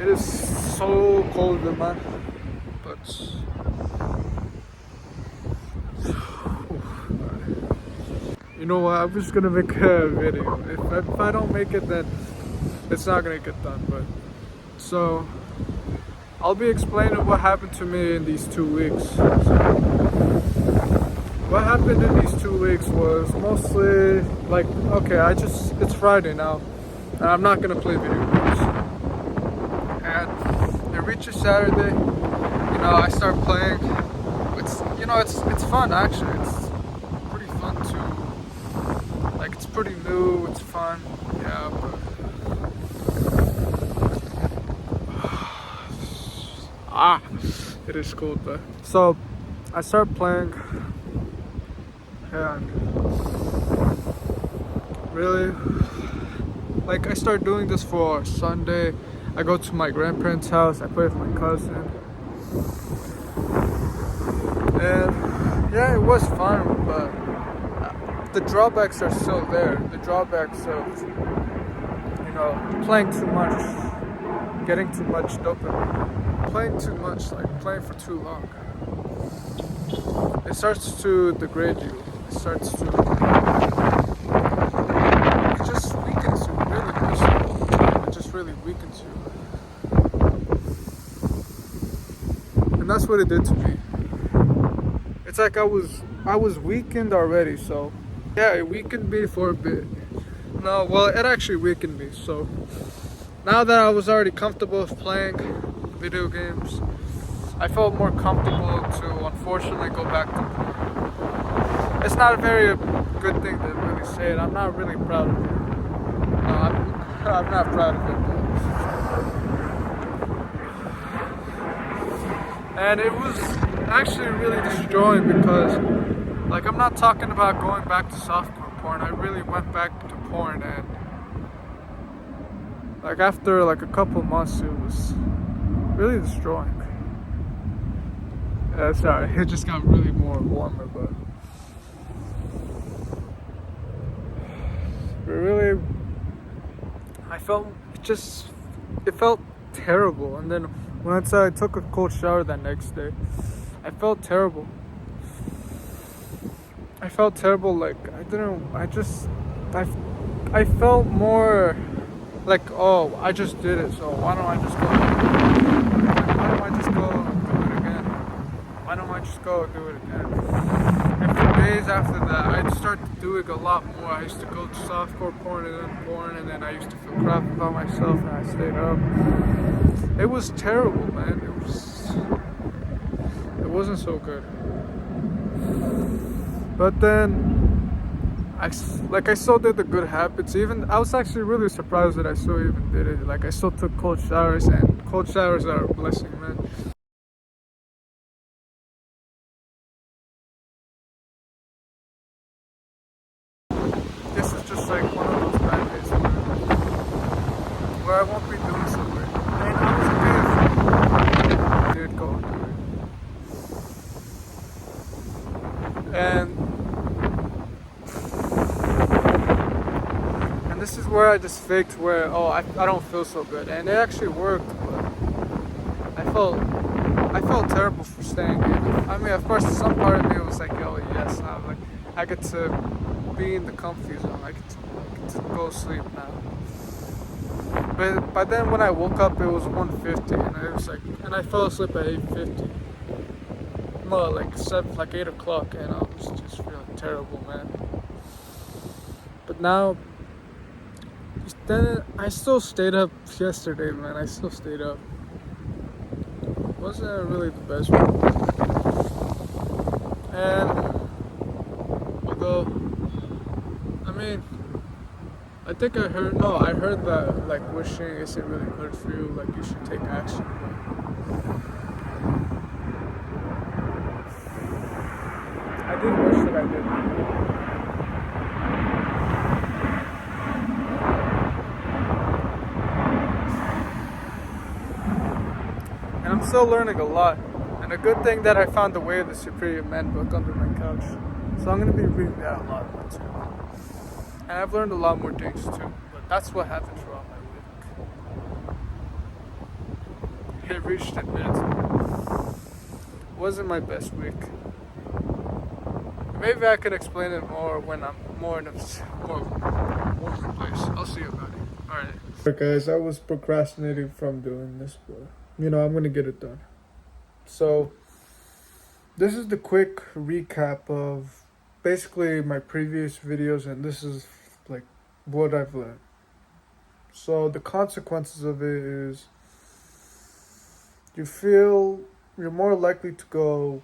It is so cold, man. But you know what? I'm just gonna make a video. If I don't make it, then it's not gonna get done. But so I'll be explaining what happened to me in these 2 weeks. So, what happened in these 2 weeks was mostly like, okay, it's Friday now, and I'm not gonna play video games. And it reaches Saturday, I start playing. It's fun actually. It's pretty fun too. Like, it's pretty new, it's fun, yeah, but it is cold though. So I start playing, and really, like, I start doing this for Sunday. I go to my grandparents' house, I play with my cousin, and yeah, it was fun, but the drawbacks are still there. The drawbacks of, playing too much, getting too much dopamine, playing too much, like playing for too long. It starts to degrade you. It starts to, it just weakens you, really does. It just really weakens you. And that's what it did to me. It's like I was weakened already, so yeah, it weakened me for a bit. No, well, it actually weakened me. So now that I was already comfortable with playing video games, I felt more comfortable to unfortunately go back to playing. It's not a very good thing to really say it. I'm not really proud of it. No, I'm not proud of it. And it was actually really destroying because, like, I'm not talking about going back to softcore porn. I really went back to porn, and like after like a couple months, it was really destroying. Sorry, it just got really more warmer, but really, it felt terrible. And then once I took a cold shower that next day, I felt terrible. Like, I felt more like, oh, I just did it, so why don't I just go and do it again? Why don't I just go and do it again? And for days after that, I'd start doing a lot more. I used to go to softcore porn, and then I used to feel crap about myself, and I stayed up. It was terrible, man. It wasn't so good. But then I still did the good habits. Even I was actually really surprised that I still even did it. Like, I still took cold showers, and cold showers are a blessing, man. This is just like one of those bad days where I won't be doing so great. And I did go and do it. And this is where I just faked where, oh, I don't feel so good. And it actually worked, but I felt terrible for staying in. I mean, of course, some part of me was like, oh yes, now like I get to be in the comfy zone. I get to go sleep now. But by then, when I woke up, it was 1:50, and I fell asleep at 8:50. No, like 8 o'clock, and I was just feeling terrible, man. But now, then I still stayed up yesterday, man. I still stayed up. Wasn't really the best one. And although, I mean, I heard that like wishing isn't really good for you. Like, you should take action. I did wish that I did. And I'm still learning a lot. And a good thing that I found The Way of the Superior Man book under my couch. So I'm going to be reading that a lot more too. And I've learned a lot more things too. But that's what happened throughout my week. it reached its minutes. Wasn't my best week. Maybe I could explain it more when I'm more in a more warmer place. I'll see you about it. Alright. Alright guys, I was procrastinating from doing this, but I'm gonna get it done. So this is the quick recap of basically my previous videos, and this is like what I've learned. So the consequences of it is you're more likely to go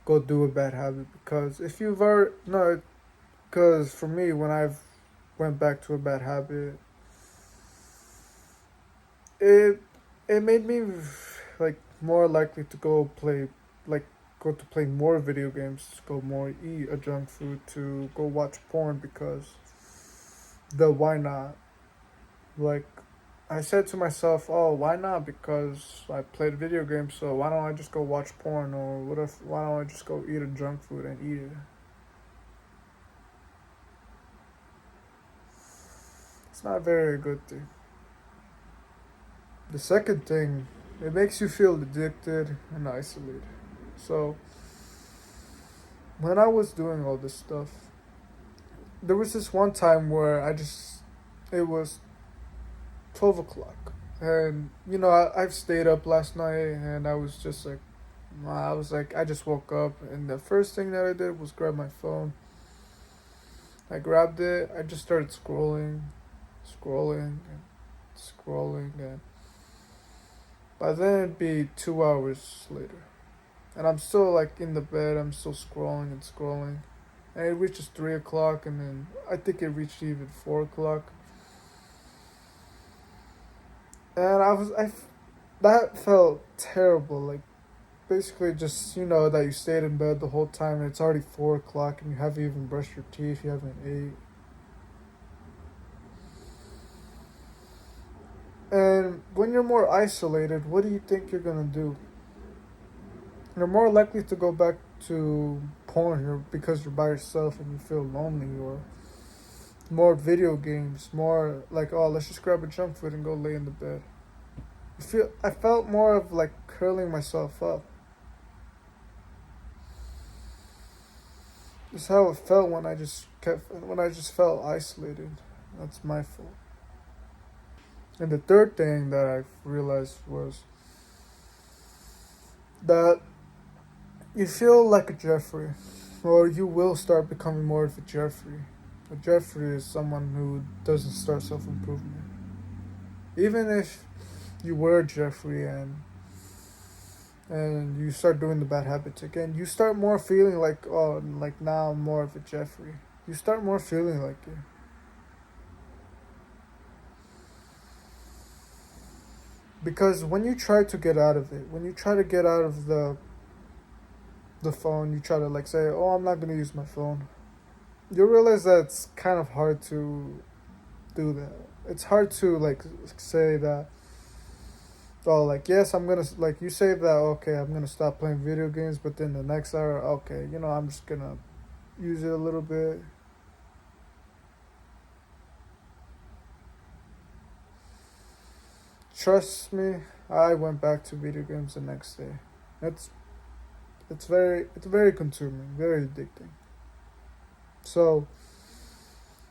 do a bad habit, because if you've already no because for me, when I've went back to a bad habit, it made me like more likely to go to play more video games, to go more eat a junk food, to go watch porn, because why not? Like, I said to myself, oh, why not? Because I played video games, so why don't I just go watch porn? Or why don't I just go eat a junk food and eat it? It's not a very good thing. The second thing, it makes you feel addicted and isolated. So, when I was doing all this stuff, there was this one time where it was 12 o'clock. And, I've stayed up last night, and I was like, I just woke up, and the first thing that I did was grab my phone. I grabbed it, I just started scrolling, and by then it'd be 2 hours later. And I'm still like in the bed, I'm still scrolling. And it reaches 3 o'clock, and then I think it reached even 4 o'clock. And that felt terrible. Like, basically just, that you stayed in bed the whole time, and it's already 4 o'clock, and you haven't even brushed your teeth, you haven't ate. And when you're more isolated, what do you think you're gonna do? You're more likely to go back to porn because you're by yourself and you feel lonely, or more video games, more like, oh, let's just grab a junk food and go lay in the bed. I felt more of like curling myself up. This is how it felt when I just felt isolated. That's my fault. And the third thing that I realized was that you feel like a Jeffrey, or you will start becoming more of a Jeffrey. A Jeffrey is someone who doesn't start self-improvement. Even if you were Jeffrey and you start doing the bad habits again, you start more feeling like, oh, like now I'm more of a Jeffrey. You start more feeling like it. Because when you try to get out of it, when you try to get out of the phone, you try to like say, oh, I'm not going to use my phone. You realize that it's kind of hard to do that. It's hard to like say that, oh, like, yes, I'm going to, like, you say that, okay, I'm going to stop playing video games, but then the next hour, okay, I'm just going to use it a little bit. Trust me, I went back to video games the next day. It's very consuming, very addicting. So,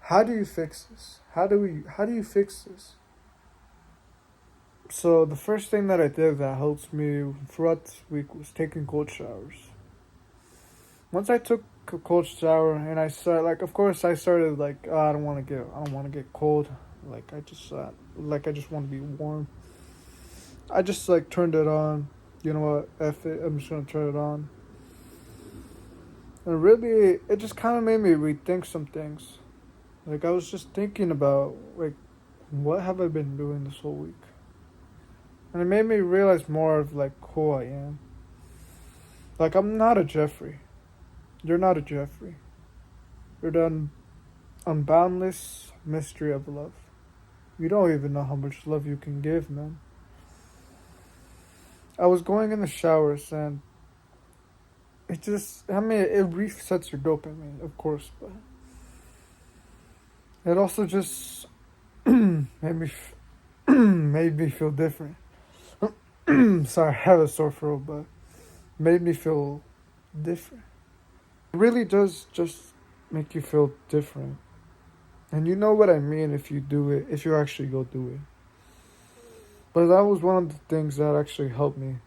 how do you fix this? How do you fix this? So the first thing that I did that helps me throughout this week was taking cold showers. Once I took a cold shower and I started, like, of course I started like, oh, I don't want to get cold. Like, I just want to be warm. I just like turned it on. You know what? F it. I'm just gonna turn it on. And really, it just kind of made me rethink some things. Like, I was just thinking about, like, what have I been doing this whole week? And it made me realize more of, like, who I am. Like, I'm not a Jeffrey. You're not a Jeffrey. You're the unboundless mystery of love. You don't even know how much love you can give, man. I was going in the showers, and it resets your dopamine, of course, but it also just made me feel different. Sorry, I have a sore throat, but made me feel different. It really does just make you feel different. And you know what I mean if you do it, if you actually go do it. But that was one of the things that actually helped me,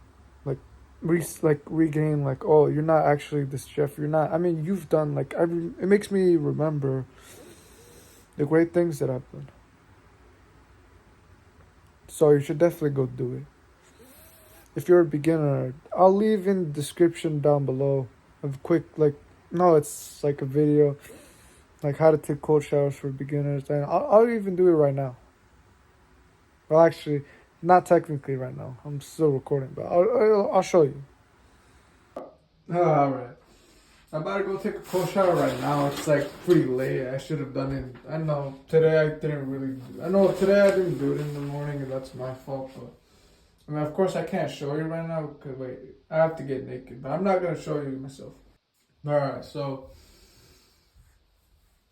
like, regain, like, oh, you're not actually this Jeff. You're not. I mean, you've done like every. It makes me remember the great things that I've done. So you should definitely go do it. If you're a beginner, I'll leave in the description down below a quick like. No, it's like a video, like how to take cold showers for beginners, and I'll even do it right now. Well, actually, not technically right now. I'm still recording, but I'll show you. All right. I'm about to go take a cold shower right now. It's like pretty late. I should have done it. I know today I didn't really. I know today I didn't do it in the morning, and that's my fault. But I mean, of course, I can't show you right now because wait, I have to get naked. But I'm not gonna show you myself. All right. So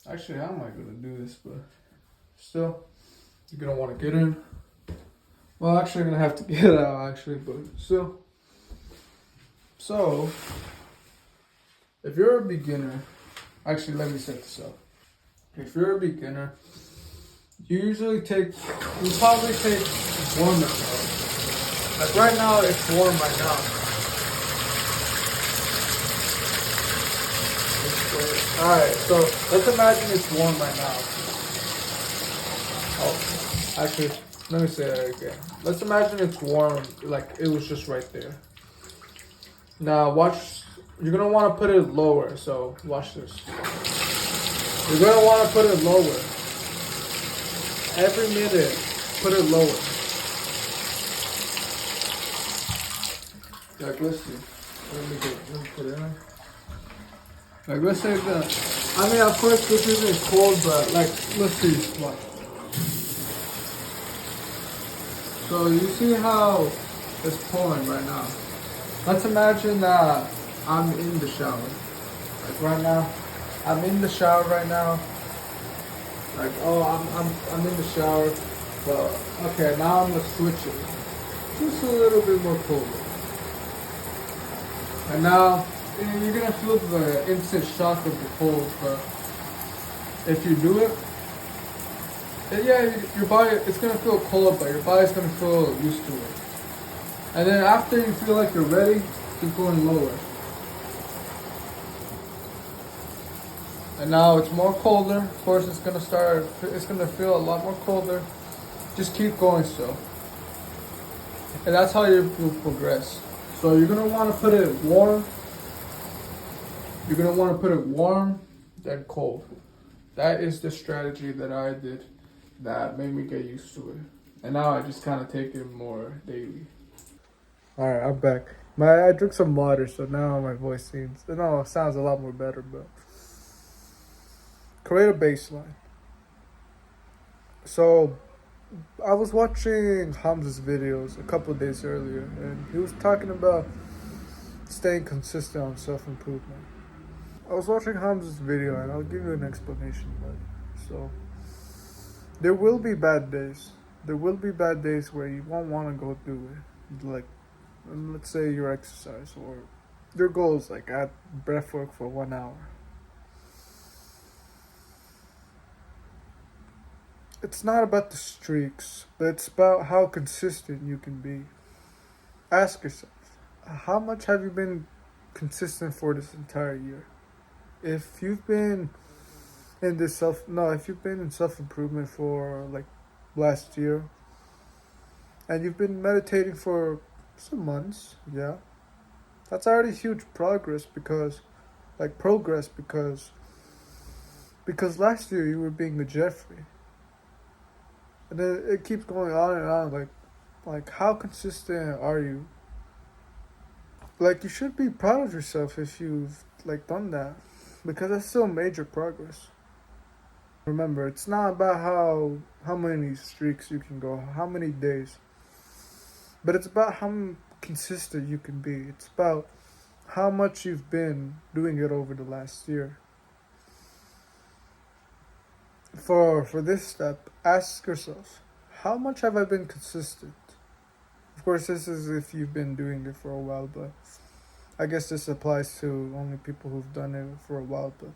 actually, how am I gonna do this? But still, you're gonna want to get in. Well, actually, I'm gonna have to get out. Actually, but still. So, if you're a beginner, actually, let me set this up. If you're a beginner, you probably take warm up. Like right now, it's warm right now. Alright, so let's imagine it's warm right now. Oh, actually, let me say that again. Let's imagine it's warm, like it was just right there. Now, watch, you're gonna wanna put it lower, so watch this. You're gonna wanna put it lower. Every minute, put it lower. Like, let's see. Let me put it in. Like, let's say I mean, of course, this isn't cold, but like, let's see. Watch. So, you see how it's pouring right now? Let's imagine that I'm in the shower. Like, right now, I'm in the shower right now. Like, oh, I'm in the shower. But, okay, now I'm gonna switch it. Just a little bit more colder. And now, you're gonna feel the instant shock of the cold, but if you do it, then yeah, your body, it's gonna feel cold, but your body's gonna feel used to it. And then after you feel like you're ready, keep going lower. And now it's more colder. Of course, it's gonna feel a lot more colder. Just keep going still. And that's how you'll progress. So you're gonna wanna put it warm. You're gonna wanna put it warm, then cold. That is the strategy that I did that made me get used to it. And now I just kind of take it more daily. All right, I'm back. I drank some water, so now my voice sounds a lot more better. But create a baseline. So I was watching Hamzas videos a couple of days earlier, and he was talking about staying consistent on self-improvement. I was watching Hamzas video, and I'll give you an explanation about it. So there will be bad days. There will be bad days where you won't want to go do it. Like, let's say your exercise or your goals, like at breathwork for 1 hour. It's not about the streaks, but it's about how consistent you can be. Ask yourself, how much have you been consistent for this entire year? If you've been if you've been in self-improvement for like last year, and you've been meditating for some months, yeah, that's already huge progress because last year you were being the Jeffrey. And then it keeps going on and on. Like how consistent are you? Like, you should be proud of yourself if you've like done that, because that's still major progress. Remember, it's not about how many streaks you can go, how many days, but it's about how consistent you can be. It's about how much you've been doing it over the last year. For this step, ask yourself, how much have I been consistent? Of course, this is if you've been doing it for a while, but I guess this applies to only people who've done it for a while. But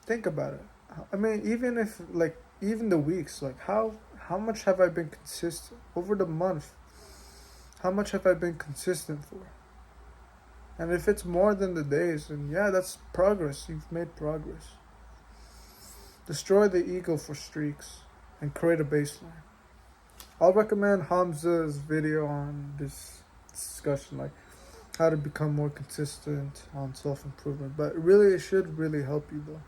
think about it. I mean, even if like even the weeks, like how much have I been consistent over the month? How much have I been consistent for? And if it's more than the days, then yeah, that's progress. You've made progress. Destroy the ego for streaks and create a baseline. I'll recommend Hamzas' video on this discussion, like how to become more consistent on self-improvement. But really, it should really help you though.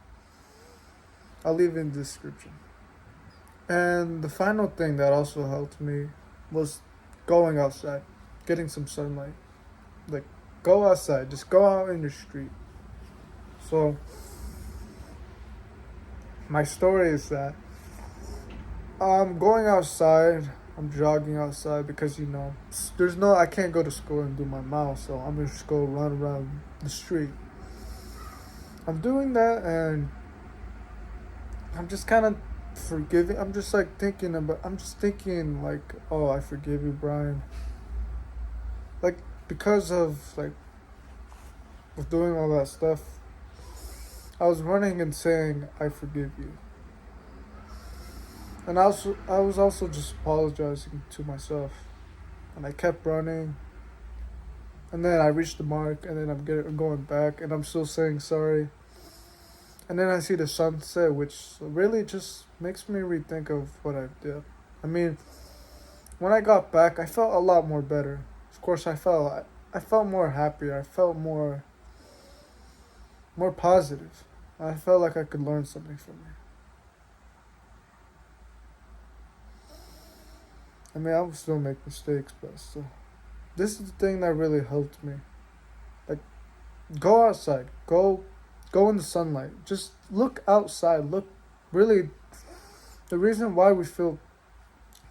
I'll leave it in the description. And the final thing that also helped me was going outside, getting some sunlight. Like, go outside, just go out in your street. So, my story is that I'm going outside, I'm jogging outside because, I can't go to school and do my miles, so I'm just go run around the street. I'm doing that and I'm just kind of forgiving. I'm just thinking, like, oh, I forgive you, Brian. Like, because of doing all that stuff, I was running and saying, I forgive you. And I was also just apologizing to myself. And I kept running. And then I reached the mark, and then I'm going back, and I'm still saying sorry. And then I see the sunset, which really just makes me rethink of what I did. I mean, when I got back, I felt a lot more better. Of course, I felt more happier. I felt more positive. I felt like I could learn something from it. I mean, I will still make mistakes, but still. This is the thing that really helped me. Like, go outside. Go in the sunlight. Just look outside. Look, really, the reason why we feel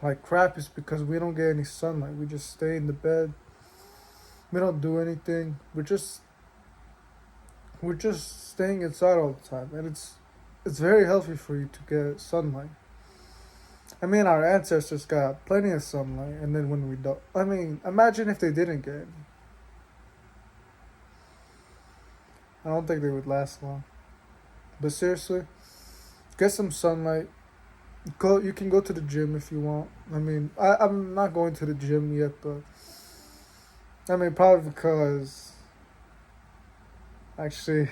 like crap is because we don't get any sunlight. We just stay in the bed. We don't do anything. We're just staying inside all the time. And it's very healthy for you to get sunlight. I mean, our ancestors got plenty of sunlight, and then when we don't, I mean, imagine if they didn't get it. I don't think they would last long. But seriously, get some sunlight. You can go to the gym if you want. I mean, I'm not going to the gym yet, but I mean, probably because actually,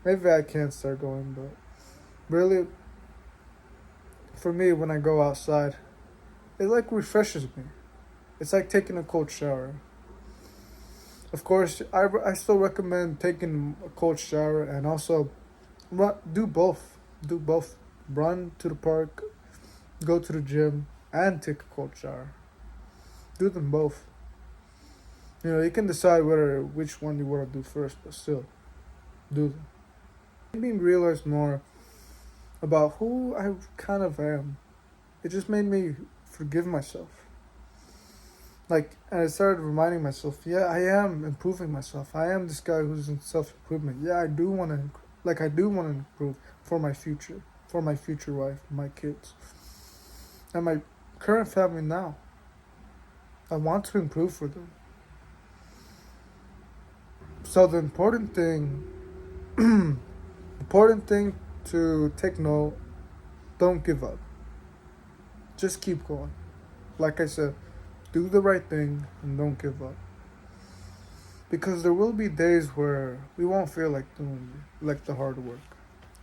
maybe I can't start going, but really, for me, when I go outside, it like refreshes me. It's like taking a cold shower. Of course, I still recommend taking a cold shower and also do both. Do both. Run to the park, go to the gym, and take a cold shower. Do them both. You can decide which one you want to do first, but still, do them. It made me realize more about who I kind of am. It just made me forgive myself. And I started reminding myself, yeah, I am improving myself. I am this guy who's in self-improvement. Yeah, I do want to improve for my future wife, my kids, and my current family now. I want to improve for them. So the important thing to take note, don't give up. Just keep going. Like I said, do the right thing and don't give up. Because there will be days where we won't feel like doing the hard work.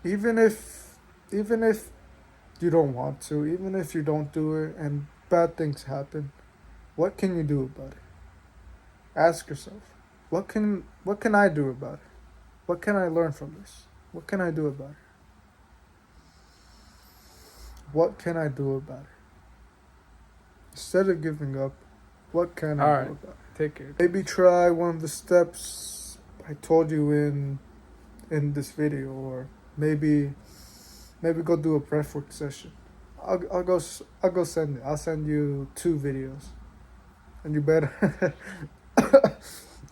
Even if you don't want to, even if you don't do it and bad things happen, what can you do about it? Ask yourself, what can I do about it? What can I learn from this? What can I do about it? What can I do about it? Instead of giving up, what can I do about it? Take care. Maybe try one of the steps I told you in this video, or maybe go do a breathwork session. I'll go send it. I'll send you 2 videos, and you better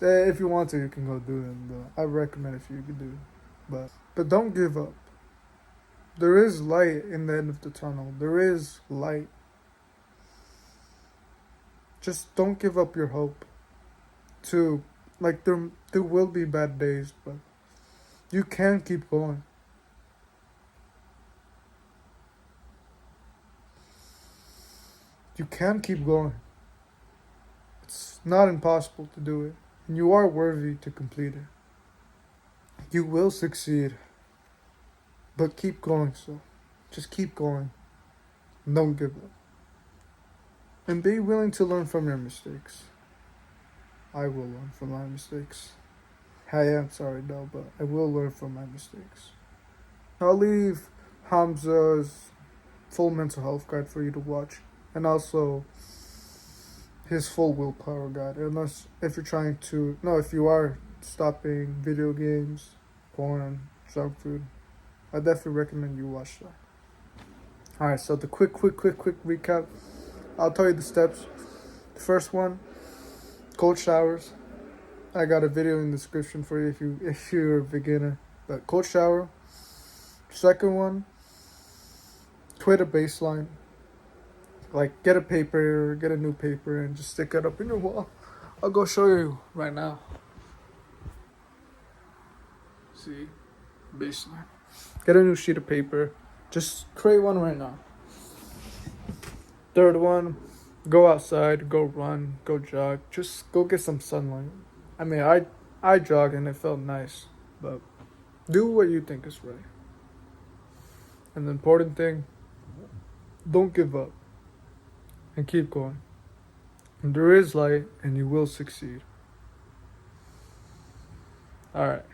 if you want to, you can go do them. But I recommend if you can do it. But don't give up. There is light in the end of the tunnel. There is light. just don't give up your hope. To like there will be bad days, but you can keep going. You can keep going. It's not impossible to do it, and you are worthy to complete it. You will succeed, but keep going. So, just keep going. Don't give up, and be willing to learn from your mistakes. I will learn from my mistakes. I am sorry, no, but I will learn from my mistakes. I'll leave Hamza's full mental health guide for you to watch, and also his full willpower guide. Unless if you're trying to, no, if you are stopping video games, porn, junk food, I definitely recommend you watch that. All right, so the quick recap. I'll tell you the steps. The first one, cold showers. I got a video in the description for you if you're a beginner. But cold shower. Second one, create a baseline. Like get a new paper, and just stick it up in your wall. I'll go show you right now. See, baseline. Get a new sheet of paper. Just create one right now. Third one, go outside, go run, go jog. Just go get some sunlight. I mean, I jogged and it felt nice, but do what you think is right. And the important thing, don't give up and keep going. And there is light and you will succeed. Alright.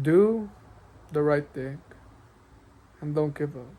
Do the right thing and don't give up.